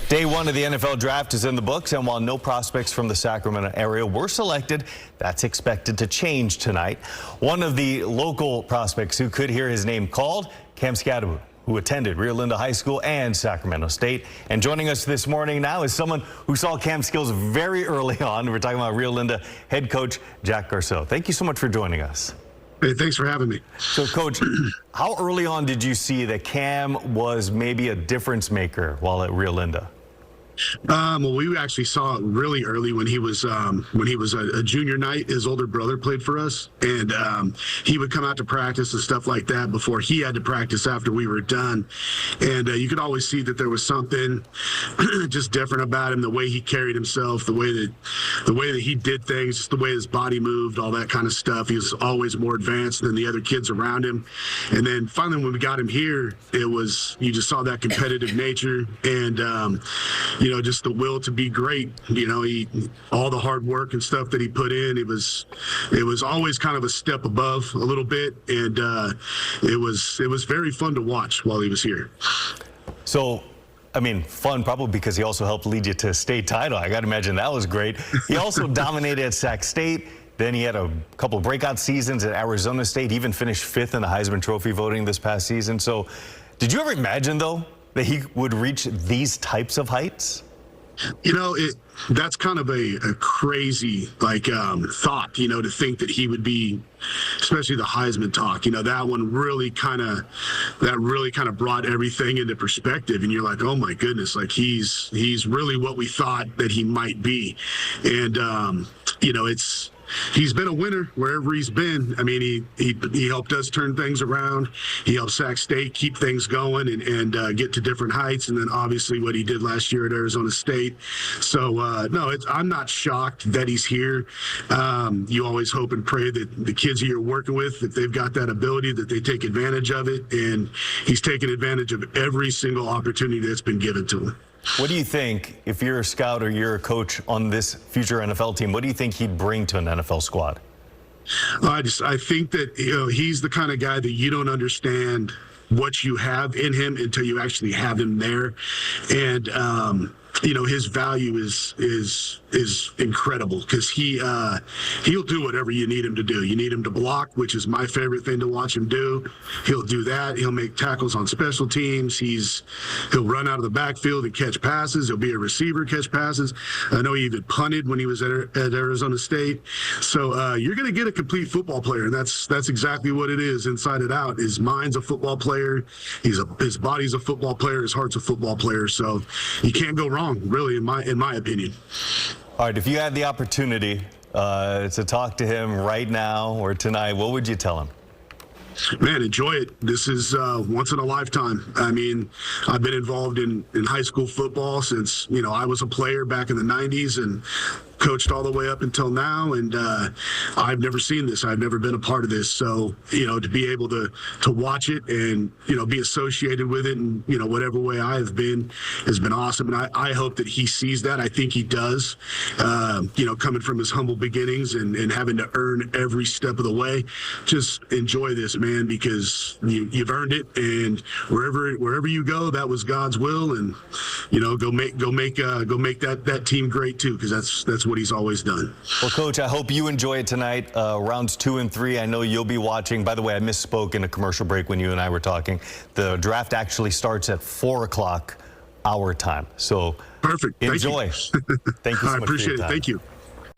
Day one of the NFL draft is in the books, and while no prospects from the Sacramento area were selected, that's expected to change tonight. One of the local prospects who could hear his name called, Cam Skattebo, who attended Rio Linda High School and Sacramento State. And joining us this morning now is someone who saw Cam's skills very early on. We're talking about Rio Linda head coach Jack Garceau. Thank you so much for joining us. Hey, thanks for having me. So, Coach, how early on did you see that Cam was maybe a difference maker while at Rio Linda? Well, we actually saw it really early when he was a junior night. His older brother played for us, and he would come out to practice and stuff like that before he had to practice after we were done. And you could always see that there was something just different about him, the way he carried himself, the way that he did things, just the way his body moved, all that kind of stuff. He was always more advanced than the other kids around him. And then finally, when we got him here, you just saw that competitive nature and just the will to be great. All the hard work and stuff that he put in, it was always kind of a step above a little bit, and it was very fun to watch while he was here. So, I mean, fun probably because he also helped lead you to a state title. I got to imagine that was great. He also dominated at Sac State. Then he had a couple breakout seasons at Arizona State. He even finished 5th in the Heisman Trophy voting this past season. So, did you ever imagine, though, that he would reach these types of heights? That's kind of a crazy thought, to think that he would be, especially the Heisman talk. That one really kind of brought everything into perspective, and you're like, oh my goodness, like he's really what we thought that he might be, and he's been a winner wherever he's been. I mean, he helped us turn things around. He helped Sac State keep things going and get to different heights. And then obviously what he did last year at Arizona State. So, no, I'm not shocked that he's here. You always hope and pray that the kids that you're working with, if they've got that ability, that they take advantage of it. And he's taken advantage of every single opportunity that's been given to him. What do you think, if you're a scout or you're a coach on this future NFL team, what do you think he'd bring to an NFL squad? I think that he's the kind of guy that you don't understand what you have in him until you actually have him there, and his value is incredible because he'll do whatever you need him to do. You need him to block, which is my favorite thing to watch him do. He'll do that. He'll make tackles on special teams. He'll run out of the backfield and catch passes. He'll be a receiver, catch passes. I know he even punted when he was at Arizona State. So you're going to get a complete football player, and that's exactly what it is, inside and out. His mind's a football player. His body's a football player. His heart's a football player. So you can't go wrong, really, in my opinion. All right, if you had the opportunity to talk to him right now or tonight, what would you tell him? Man, enjoy it. This is once in a lifetime. I mean, I've been involved in high school football since, I was a player back in the 90s and coached all the way up until now, and I've never seen this. I've never been a part of this. So, to be able to watch it and, be associated with it in, whatever way I have been has been awesome. And I hope that he sees that. I think he does, coming from his humble beginnings and having to earn every step of the way. Just enjoy this, man, because you've earned it, and wherever you go, that was God's will, and, go make that team great too, because that's what he's always done. Well, Coach, I hope you enjoy it tonight. Rounds 2 and 3, I know you'll be watching. By the way, I misspoke in a commercial break when you and I were talking. The draft actually starts at 4 o'clock our time. So perfect. Enjoy. Thank you. Thank you so much. I appreciate it. Thank you.